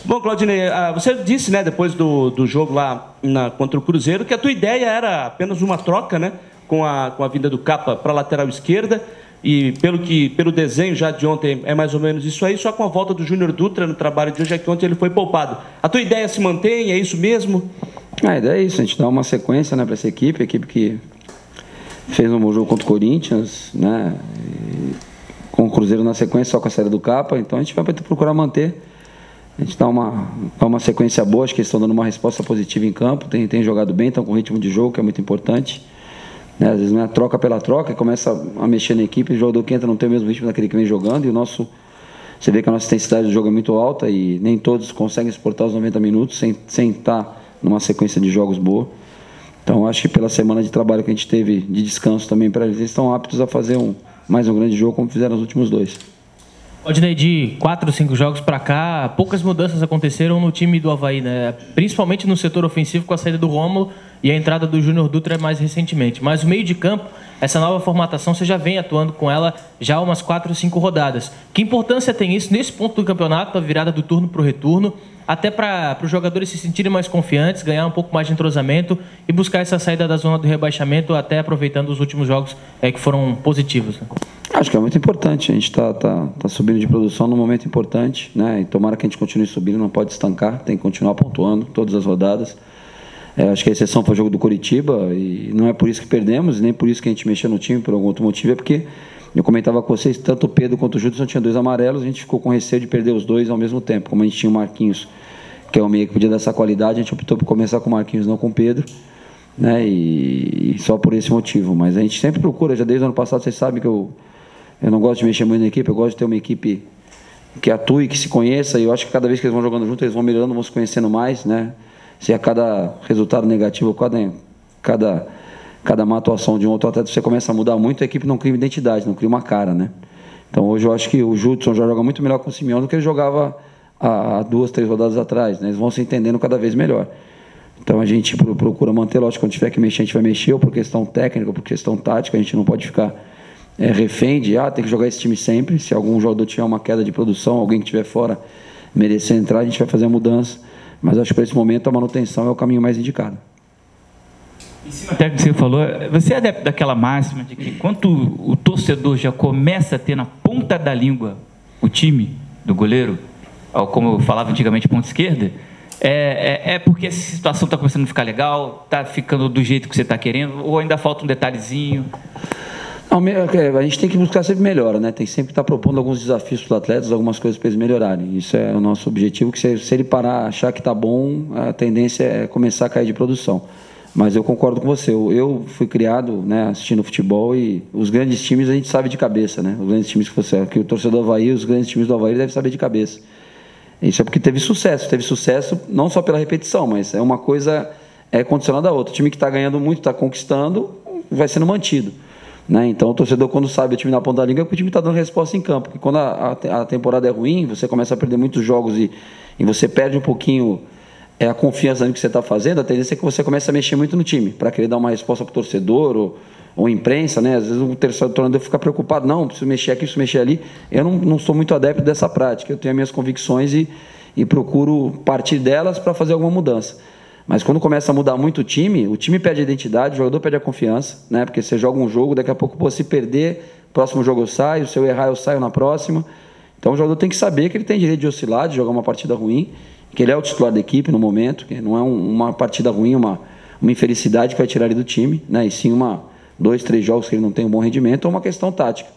Bom, Claudinei, você disse, né, depois do jogo lá contra o Cruzeiro, que a tua ideia era apenas uma troca, né, com a vinda do Capa para a lateral esquerda, e pelo desenho já de ontem é mais ou menos isso aí, só com a volta do Júnior Dutra no trabalho de hoje é que ontem ele foi poupado. A tua ideia se mantém? É isso mesmo? A ideia é isso, a gente dá uma sequência, né, para essa equipe, a equipe que fez um bom jogo contra o Corinthians, né, com o Cruzeiro na sequência, só com a série do Capa, então a gente vai procurar manter. A gente dá uma sequência boa, acho que eles estão dando uma resposta positiva em campo, tem jogado bem, estão com ritmo de jogo, que é muito importante. Né? Às vezes não é troca pela troca, começa a mexer na equipe, o jogador que entra não tem o mesmo ritmo daquele que vem jogando, e você vê que a nossa intensidade do jogo é muito alta e nem todos conseguem suportar os 90 minutos sem estar numa sequência de jogos boa. Então acho que pela semana de trabalho que a gente teve de descanso também para eles estão aptos a fazer mais um grande jogo como fizeram os últimos dois. Claudinei, de 4 ou 5 jogos para cá, poucas mudanças aconteceram no time do Avaí, né? Principalmente no setor ofensivo com a saída do Rômulo e a entrada do Júnior Dutra mais recentemente. Mas o meio de campo, essa nova formatação, você já vem atuando com ela já há umas 4 ou 5 rodadas. Que importância tem isso nesse ponto do campeonato, a virada do turno para o retorno, até para os jogadores se sentirem mais confiantes, ganhar um pouco mais de entrosamento e buscar essa saída da zona do rebaixamento, até aproveitando os últimos jogos que foram positivos, né? Acho que é muito importante, a gente tá subindo de produção num momento importante, né? E tomara que a gente continue subindo, não pode estancar, tem que continuar pontuando todas as rodadas. Acho que a exceção foi o jogo do Coritiba e não é por isso que perdemos, nem por isso que a gente mexeu no time, por algum outro motivo, é porque eu comentava com vocês, tanto o Pedro quanto o Judson tinham 2 amarelos, a gente ficou com receio de perder os 2 ao mesmo tempo. Como a gente tinha o Marquinhos, que é o meio que podia dar essa qualidade, a gente optou por começar com o Marquinhos, não com o Pedro, né? E só por esse motivo. Mas a gente sempre procura, já desde o ano passado, vocês sabem que eu não gosto de mexer muito na equipe, eu gosto de ter uma equipe que atue, que se conheça, e eu acho que cada vez que eles vão jogando juntos, eles vão melhorando, vão se conhecendo mais, né? Se a cada resultado negativo, cada má atuação de um outro atleta, você começa a mudar muito, a equipe não cria identidade, não cria uma cara, né? Então hoje eu acho que o Judson já joga muito melhor com o Simeone do que ele jogava há 2, 3 rodadas atrás, né? Eles vão se entendendo cada vez melhor. Então a gente procura manter, lógico, quando tiver que mexer, a gente vai mexer, ou por questão técnica, ou por questão tática, a gente não pode ficar refém de, tem que jogar esse time sempre. Se algum jogador tiver uma queda de produção, alguém que estiver fora merecer entrar, a gente vai fazer a mudança. Mas acho que para esse momento a manutenção é o caminho mais indicado. Em cima até que você falou, você é adepto daquela máxima de que quando o torcedor já começa a ter na ponta da língua o time do goleiro, como eu falava antigamente, ponta esquerda, é porque essa situação está começando a ficar legal, está ficando do jeito que você está querendo, ou ainda falta um detalhezinho? Não, a gente tem que buscar sempre melhora, né? Tem sempre que estar propondo alguns desafios para os atletas, algumas coisas para eles melhorarem. Isso é o nosso objetivo, que se ele parar, achar que está bom, a tendência é começar a cair de produção. Mas eu concordo com você, eu fui criado, né, assistindo futebol, e os grandes times a gente sabe de cabeça, né? Os grandes times que o torcedor do Avaí, os grandes times do Avaí deve saber de cabeça. Isso é porque teve sucesso não só pela repetição, mas é uma coisa condicionada a outra. O time que está ganhando muito, está conquistando, vai sendo mantido. Né? Então o torcedor, quando sabe o time na ponta da língua, é porque o time está dando resposta em campo. Porque quando a temporada é ruim, você começa a perder muitos jogos e você perde um pouquinho a confiança no que você está fazendo, a tendência é que você comece a mexer muito no time, para querer dar uma resposta para o torcedor ou imprensa, né? Às vezes o torcedor fica preocupado, não, preciso mexer aqui, preciso mexer ali. Eu não sou muito adepto dessa prática, eu tenho as minhas convicções e procuro partir delas para fazer alguma mudança. Mas quando começa a mudar muito o time perde a identidade, o jogador perde a confiança, né? Porque você joga um jogo, daqui a pouco, se perder, próximo jogo eu saio, se eu errar, eu saio na próxima. Então o jogador tem que saber que ele tem direito de oscilar, de jogar uma partida ruim, que ele é o titular da equipe no momento, que não é uma partida ruim, uma infelicidade que vai tirar ele do time, né? E sim 2, 3 jogos que ele não tem um bom rendimento, ou uma questão tática.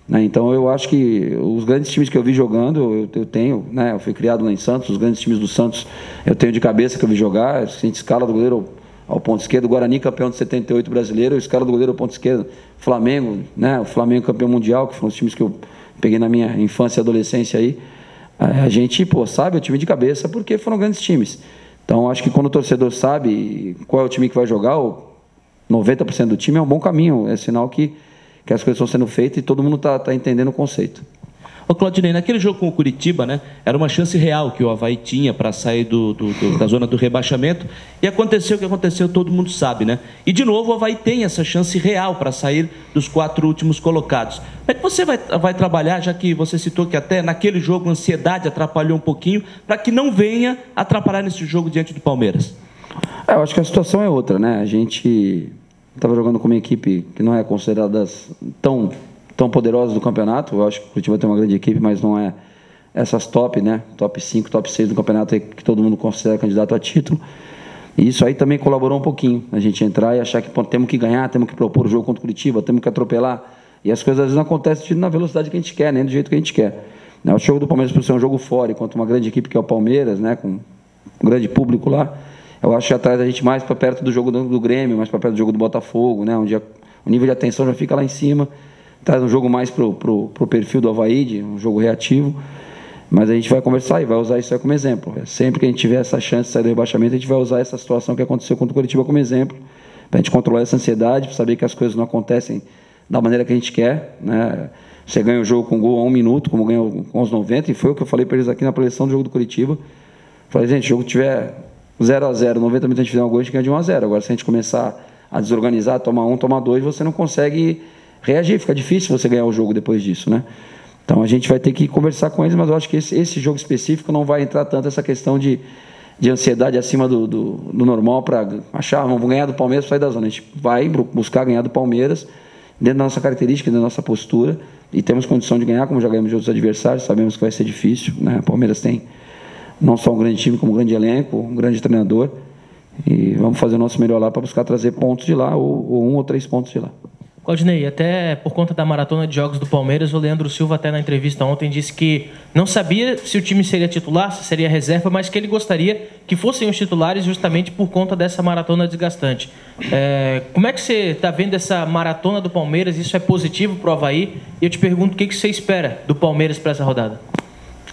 Né? Então eu acho que os grandes times que eu vi jogando, eu tenho, né? Eu fui criado lá em Santos, os grandes times do Santos eu tenho de cabeça que eu vi jogar, a gente escala do goleiro ao ponto esquerdo, Guarani campeão de 78 brasileiro, eu escala do goleiro ao ponto esquerdo, Flamengo, né? O Flamengo campeão mundial, que foram os times que eu peguei na minha infância e adolescência aí. A gente, sabe o time de cabeça porque foram grandes times. Então acho que quando o torcedor sabe qual é o time que vai jogar, 90% do time é um bom caminho, é sinal que as coisas estão sendo feitas e todo mundo está entendendo o conceito. Ô, Claudinei, naquele jogo com o Curitiba, né, era uma chance real que o Avaí tinha para sair da zona do rebaixamento, e aconteceu o que aconteceu, todo mundo sabe, né? E, de novo, o Avaí tem essa chance real para sair dos 4 últimos colocados. Como é que você vai trabalhar, já que você citou que até naquele jogo a ansiedade atrapalhou um pouquinho, para que não venha atrapalhar nesse jogo diante do Palmeiras? Eu acho que a situação é outra, né? A gente estava jogando com uma equipe que não é considerada tão poderosa do campeonato. Eu acho que o Curitiba tem uma grande equipe, mas não é essas top, né? Top 5, top 6 do campeonato que todo mundo considera candidato a título. E isso aí também colaborou um pouquinho. A gente entrar e achar que temos que ganhar, temos que propor o jogo contra o Curitiba, temos que atropelar. E as coisas às vezes não acontecem na velocidade que a gente quer, nem do jeito que a gente quer. O jogo do Palmeiras, por ser um jogo fora, enquanto uma grande equipe que é o Palmeiras, né? Com um grande público lá, eu acho que atrás a gente mais para perto do jogo do Grêmio, mais para perto do jogo do Botafogo, né? Onde o nível de atenção já fica lá em cima. Traz um jogo mais pro perfil do Avaí, um jogo reativo. Mas a gente vai conversar e vai usar isso aí como exemplo. Sempre que a gente tiver essa chance de sair do rebaixamento, a gente vai usar essa situação que aconteceu contra o Curitiba como exemplo, para a gente controlar essa ansiedade, para saber que as coisas não acontecem da maneira que a gente quer, né? Você ganha o jogo com gol a 1 minuto, como ganhou com os 90, e foi o que eu falei para eles aqui na projeção do jogo do Curitiba. Falei, gente, se o jogo tiver 0-0, 90 minutos a gente fizer um gol, a gente ganha de 1-0. Agora, se a gente começar a desorganizar, tomar 1, tomar 2, você não consegue reagir, fica difícil você ganhar o jogo depois disso, né? Então a gente vai ter que conversar com eles, mas eu acho que esse jogo específico não vai entrar tanto essa questão de ansiedade acima do normal para achar, vamos ganhar do Palmeiras para sair da zona. A gente vai buscar ganhar do Palmeiras dentro da nossa característica, dentro da nossa postura, e temos condição de ganhar, como já ganhamos de outros adversários, sabemos que vai ser difícil, né? O Palmeiras tem não só um grande time, como um grande elenco, um grande treinador, e vamos fazer o nosso melhor lá para buscar trazer pontos de lá, ou 1 ou 3 pontos de lá. Claudinei, até por conta da maratona de jogos do Palmeiras, o Leandro Silva até na entrevista ontem disse que não sabia se o time seria titular, se seria reserva, mas que ele gostaria que fossem os titulares justamente por conta dessa maratona desgastante. Como é que você está vendo essa maratona do Palmeiras? Isso é positivo para o Avaí? E eu te pergunto, o que você espera do Palmeiras para essa rodada?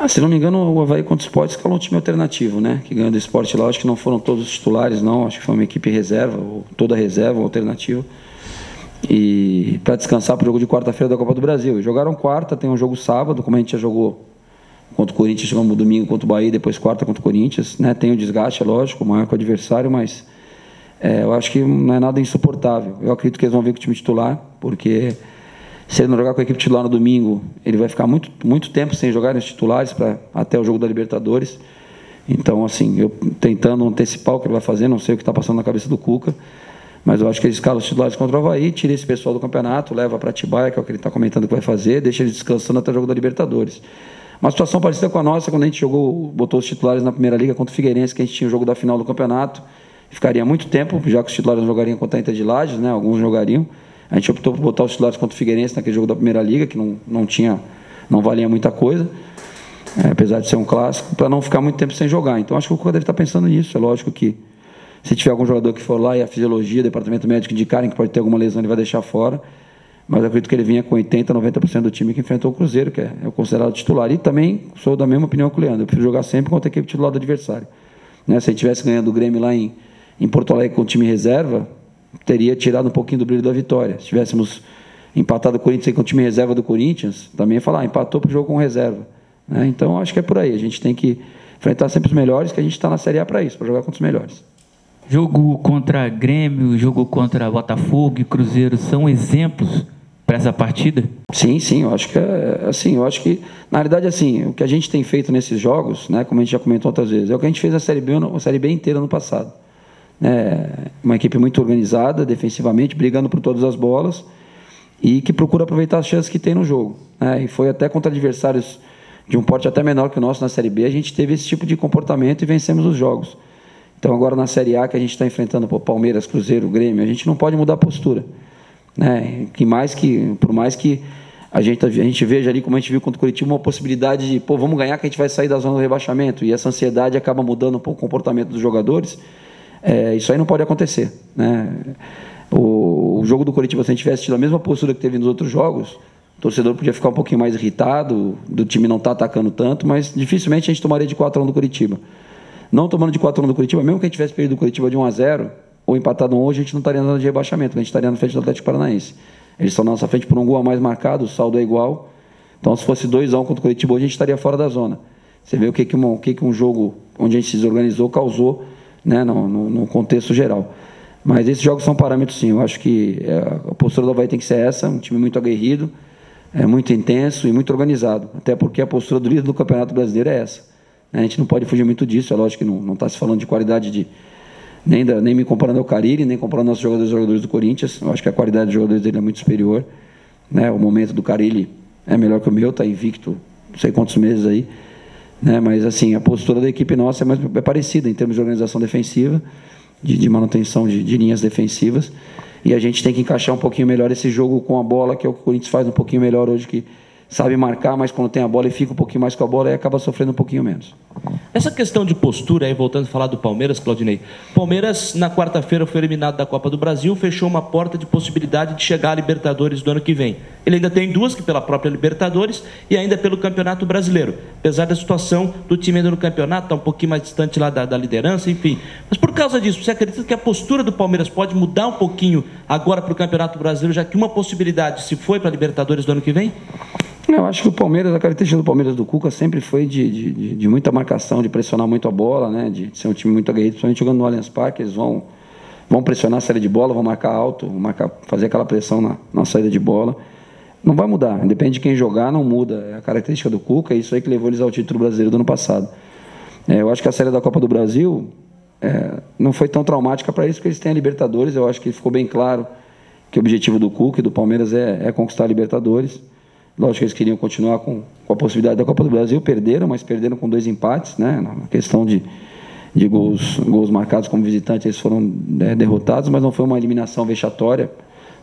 Se não me engano, o Avaí contra o Sport escalou um time alternativo, né? Que ganhou do Sport lá. Acho que não foram todos os titulares, não. Acho que foi uma equipe reserva, ou toda reserva, alternativa. E para descansar para o jogo de quarta-feira da Copa do Brasil. Jogaram quarta, tem um jogo sábado, como a gente já jogou contra o Corinthians, jogamos domingo contra o Bahia, depois quarta contra o Corinthians, né? Tem o desgaste, é lógico, maior que o adversário, mas eu acho que não é nada insuportável. Eu acredito que eles vão vir com o time titular, porque se ele não jogar com a equipe titular no domingo, ele vai ficar muito tempo sem jogar nos titulares até o jogo da Libertadores. Então, assim, eu tentando antecipar o que ele vai fazer, não sei o que está passando na cabeça do Cuca, mas eu acho que ele escala os titulares contra o Avaí, tira esse pessoal do campeonato, leva para Atibaia, que é o que ele está comentando que vai fazer, deixa eles descansando até o jogo da Libertadores. Uma situação parecida com a nossa, quando a gente botou os titulares na Primeira Liga contra o Figueirense, que a gente tinha o jogo da final do campeonato, ficaria muito tempo, já que os titulares não jogariam contra a Inter de Lages, né? Alguns jogariam. A gente optou por botar os titulares contra o Figueirense naquele jogo da Primeira Liga, que não valia muita coisa, apesar de ser um clássico, para não ficar muito tempo sem jogar. Então acho que o Cuca deve estar pensando nisso. É lógico que se tiver algum jogador que for lá e a fisiologia, o departamento médico indicarem que pode ter alguma lesão, ele vai deixar fora. Mas eu acredito que ele vinha com 80%, 90% do time que enfrentou o Cruzeiro, que é o considerado titular. E também sou da mesma opinião que o Leandro. Eu prefiro jogar sempre contra a equipe titular do adversário. Né? Se a gente tivesse ganhando o Grêmio lá em Porto Alegre com o time reserva, teria tirado um pouquinho do brilho da vitória. Se tivéssemos empatado o Corinthians com o time reserva do Corinthians, também ia falar, empatou para o jogo com reserva. Né? Então, acho que é por aí. A gente tem que enfrentar sempre os melhores, que a gente está na Série A para isso, para jogar contra os melhores. Jogo contra Grêmio, jogo contra Botafogo e Cruzeiro são exemplos para essa partida? Sim, eu acho que assim, eu acho que na realidade assim, o que a gente tem feito nesses jogos, né, como a gente já comentou outras vezes, é o que a gente fez na Série B inteira no passado. Uma equipe muito organizada defensivamente, brigando por todas as bolas e que procura aproveitar as chances que tem no jogo. E foi até contra adversários de um porte até menor que o nosso na Série B, a gente teve esse tipo de comportamento e vencemos os jogos. Então agora na Série A, que a gente está enfrentando Palmeiras, Cruzeiro, Grêmio, a gente não pode mudar a postura. Por mais que a gente veja ali, como a gente viu contra o Curitiba, uma possibilidade de, vamos ganhar que a gente vai sair da zona do rebaixamento, e essa ansiedade acaba mudando um pouco o comportamento dos jogadores, isso aí não pode acontecer. O jogo do Curitiba, se a gente tivesse tido a mesma postura que teve nos outros jogos, o torcedor podia ficar um pouquinho mais irritado, do time não estar atacando tanto, mas dificilmente a gente tomaria de 4-1 do Curitiba. Não tomando de 4-1 do Curitiba, mesmo que a gente tivesse perdido do Curitiba de 1-0, ou empatado hoje, a gente não estaria na zona de rebaixamento, a gente estaria na frente do Atlético Paranaense. Eles estão na nossa frente por um gol a mais marcado, o saldo é igual, Então, se fosse 2-1 contra o Coritiba, a gente estaria fora da zona. Você vê o que um jogo onde a gente se desorganizou causou, né, no contexto geral. Mas esses jogos são parâmetros, sim. Eu acho que a postura do Avaí tem que ser essa, um time muito aguerrido, muito intenso e muito organizado. Até porque a postura do líder do Campeonato Brasileiro é essa. A gente não pode fugir muito disso. É lógico que não está se falando de qualidade nem me comparando ao Carille, nem comparando nossos jogadores do Corinthians. Eu acho que a qualidade dos jogadores dele é muito superior. Né? O momento do Carille é melhor que o meu, está invicto não sei quantos meses aí. Né? Mas assim, a postura da equipe nossa é parecida em termos de organização defensiva, de manutenção de linhas defensivas, e a gente tem que encaixar um pouquinho melhor esse jogo com a bola, que é o que o Corinthians faz um pouquinho melhor hoje, que sabe marcar, mas quando tem a bola e fica um pouquinho mais com a bola, aí acaba sofrendo um pouquinho menos. Essa questão de postura, aí voltando a falar do Palmeiras, Claudinei. Palmeiras, na quarta-feira, foi eliminado da Copa do Brasil, fechou uma porta de possibilidade de chegar à Libertadores do ano que vem. Ele ainda tem duas, que pela própria Libertadores e ainda pelo Campeonato Brasileiro. Apesar da situação do time ainda no campeonato, está um pouquinho mais distante lá da liderança, enfim. Mas por causa disso, você acredita que a postura do Palmeiras pode mudar um pouquinho agora para o Campeonato Brasileiro, já que uma possibilidade se foi para a Libertadores do ano que vem? Eu acho que o Palmeiras, a característica do Palmeiras do Cuca sempre foi de muita marcação, de pressionar muito a bola, né? De ser um time muito aguerrido, principalmente jogando no Allianz Parque. Eles vão pressionar a saída de bola, vão marcar alto, fazer aquela pressão na saída de bola. Não vai mudar, independe de quem jogar, não muda. É a característica do Cuca, é isso aí que levou eles ao título brasileiro do ano passado. Eu acho que a série da Copa do Brasil não foi tão traumática para eles, porque eles têm a Libertadores. Eu acho que ficou bem claro que o objetivo do Cuca e do Palmeiras é conquistar a Libertadores. Lógico que eles queriam continuar com a possibilidade da Copa do Brasil, perderam, mas perderam com 2 empates, né? Na questão de gols marcados como visitantes, eles foram derrotados, mas não foi uma eliminação vexatória,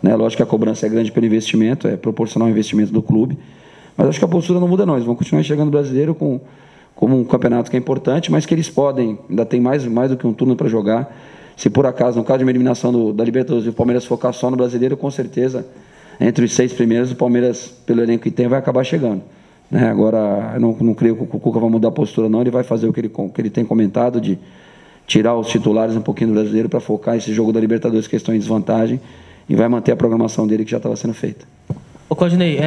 né? Lógico que a cobrança é grande pelo investimento, é proporcional ao investimento do clube, mas acho que a postura não muda não, eles vão continuar enxergando o brasileiro como um campeonato que é importante, mas que eles podem, ainda tem mais do que um turno para jogar. Se por acaso, no caso de uma eliminação da Libertadores, o Palmeiras focar só no brasileiro, com certeza entre os 6 primeiros, o Palmeiras, pelo elenco que tem, vai acabar chegando. Né? Agora, eu não creio que o Cuca vai mudar a postura, não. Ele vai fazer o que ele tem comentado, de tirar os titulares um pouquinho do brasileiro para focar esse jogo da Libertadores, que estão em desvantagem, e vai manter a programação dele que já estava sendo feita. Ô Claudinei,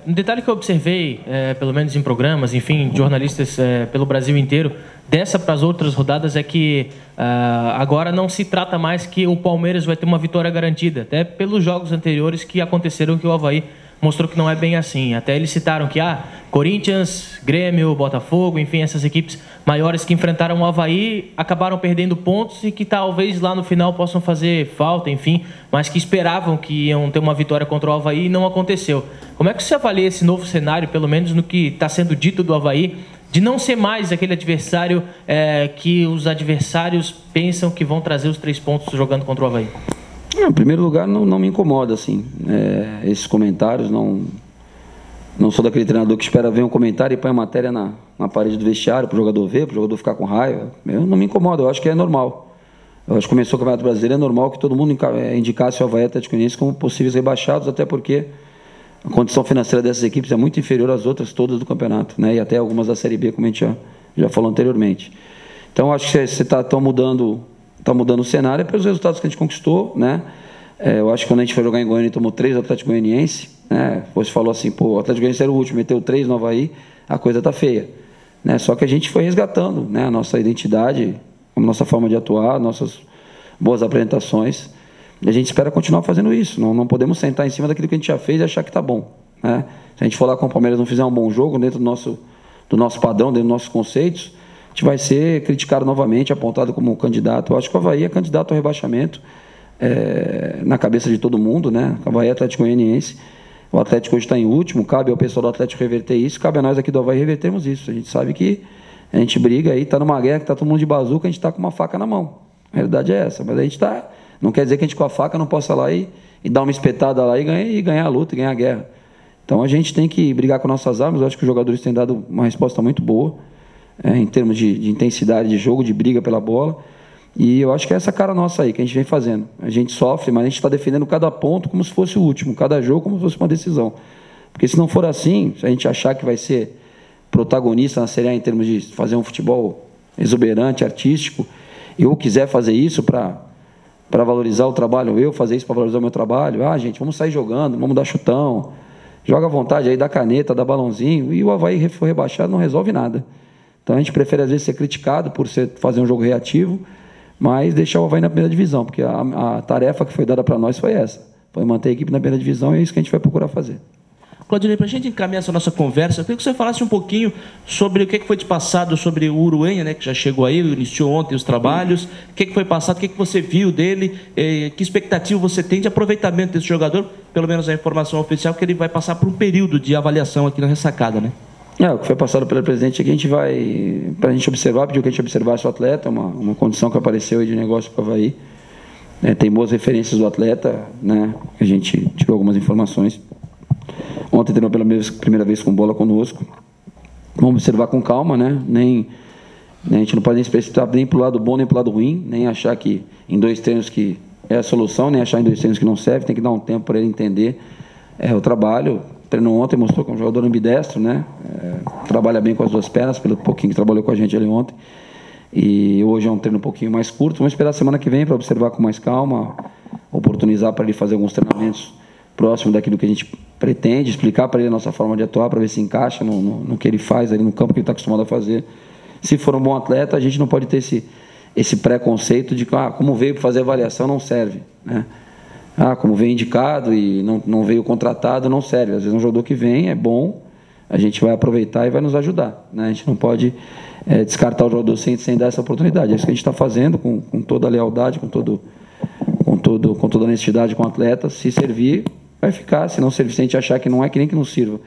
um detalhe que eu observei, pelo menos em programas, enfim, jornalistas pelo Brasil inteiro, dessa para as outras rodadas, é que agora não se trata mais que o Palmeiras vai ter uma vitória garantida, até pelos jogos anteriores que aconteceram, que o Avaí mostrou que não é bem assim. Até eles citaram que Corinthians, Grêmio, Botafogo, enfim, essas equipes maiores que enfrentaram o Avaí acabaram perdendo pontos e que talvez lá no final possam fazer falta, enfim, mas que esperavam que iam ter uma vitória contra o Avaí e não aconteceu. Como é que você avalia esse novo cenário, pelo menos no que está sendo dito do Avaí, de não ser mais aquele adversário que os adversários pensam que vão trazer os 3 pontos jogando contra o Avaí? Em primeiro lugar, não me incomoda, assim, esses comentários. Não sou daquele treinador que espera ver um comentário e põe a matéria na parede do vestiário para o jogador ver, para o jogador ficar com raiva. Eu não me incomodo, eu acho que é normal. Eu acho que começou o Campeonato Brasileiro, é normal que todo mundo indicasse o Avaí e o Atlético Goianiense como possíveis rebaixados, até porque a condição financeira dessas equipes é muito inferior às outras todas do campeonato, né? E até algumas da Série B, como a gente já falou anteriormente. Então, eu acho que você está mudando o cenário pelos resultados que a gente conquistou, né? Eu acho que quando a gente foi jogar em Goiânia, tomou 3 do Atlético Goianiense, né? Você falou assim, o Atlético Goianiense era o último, meteu 3 no Avaí, a coisa tá feia, né? Só que a gente foi resgatando, né, a nossa identidade, a nossa forma de atuar, nossas boas apresentações, e a gente espera continuar fazendo isso. Não podemos sentar em cima daquilo que a gente já fez e achar que tá bom, né? Se a gente for lá com o Palmeiras não fizer um bom jogo dentro do nosso padrão, dentro dos nossos conceitos, a gente vai ser criticado novamente, apontado como candidato. Eu acho que o Avaí é candidato ao rebaixamento na cabeça de todo mundo, né? O Avaí é Atlético Goianiense. O Atlético hoje está em último, cabe ao pessoal do Atlético reverter isso, cabe a nós aqui do Avaí revertermos isso. A gente sabe que a gente briga aí, está numa guerra que está todo mundo de bazuca, a gente está com uma faca na mão. A realidade é essa, mas a gente está... Não quer dizer que a gente com a faca não possa lá e dar uma espetada lá e ganhar a luta, e ganhar a guerra. Então a gente tem que brigar com nossas armas. Eu acho que os jogadores têm dado uma resposta muito boa, em termos de intensidade de jogo, de briga pela bola. E eu acho que é essa cara nossa aí que a gente vem fazendo. A gente sofre, mas a gente está defendendo cada ponto como se fosse o último, cada jogo como se fosse uma decisão. Porque se não for assim, se a gente achar que vai ser protagonista na Série A em termos de fazer um futebol exuberante, artístico, e eu quiser fazer isso para valorizar o trabalho, eu fazer isso para valorizar o meu trabalho, gente, vamos sair jogando, vamos dar chutão. joga à vontade aí, dá caneta, dá balãozinho, e o Avaí foi rebaixado, não resolve nada. Então a gente prefere às vezes ser criticado por fazer um jogo reativo, mas deixar o Avaí na primeira divisão, porque a tarefa que foi dada para nós foi essa, foi manter a equipe na primeira divisão, e é isso que a gente vai procurar fazer. Claudinei, para a gente encaminhar essa nossa conversa, eu queria que você falasse um pouquinho sobre o que foi te passado sobre o Uruenha, né, que já chegou aí, iniciou ontem os trabalhos, o que foi passado, o que você viu dele, que expectativa você tem de aproveitamento desse jogador, pelo menos a informação oficial, que ele vai passar por um período de avaliação aqui na ressacada, né? O que foi passado pelo presidente é que a gente vai, para a gente observar, pediu que a gente observasse o atleta, uma condição que apareceu aí de negócio para o Avaí. Tem boas referências do atleta, né? A gente tirou algumas informações. Ontem treinou pela primeira vez com bola conosco. Vamos observar com calma, né? A gente não pode nem se precipitar nem para o lado bom nem para o lado ruim, nem achar que em 2 treinos que é a solução, nem achar em 2 treinos que não serve. Tem que dar um tempo para ele entender o trabalho. Treinou ontem, mostrou que é um jogador ambidestro, né? Trabalha bem com as 2 pernas, pelo pouquinho que trabalhou com a gente ali ontem. E hoje é um treino um pouquinho mais curto. Vamos esperar a semana que vem para observar com mais calma, oportunizar para ele fazer alguns treinamentos próximo daquilo que a gente pretende, explicar para ele a nossa forma de atuar, para ver se encaixa no que ele faz ali no campo que ele está acostumado a fazer. Se for um bom atleta, a gente não pode ter esse preconceito de que como veio para fazer avaliação não serve, né? Como veio indicado e não veio contratado não serve. Às vezes um jogador que vem é bom, a gente vai aproveitar e vai nos ajudar, né? A gente não pode descartar o jogador sem dar essa oportunidade. É isso que a gente está fazendo com toda a lealdade, com toda a honestidade com o atleta. Se servir, vai ficar. Se não servir, se a gente achar que não é, que nem que não sirva.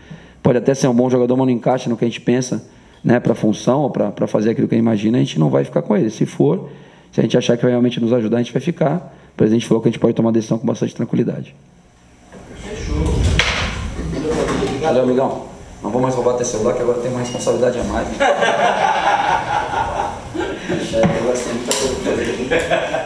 Pode até ser um bom jogador, mas não encaixa no que a gente pensa, né, para a função ou para fazer aquilo que a gente imagina, a gente não vai ficar com ele. Se a gente achar que vai realmente nos ajudar, a gente vai ficar. O presidente falou que a gente pode tomar decisão com bastante tranquilidade. Fechou. Valeu, amigão. Não vou mais roubar teu celular, que agora tem uma responsabilidade a mais. Agora tem muita coisa pra fazer.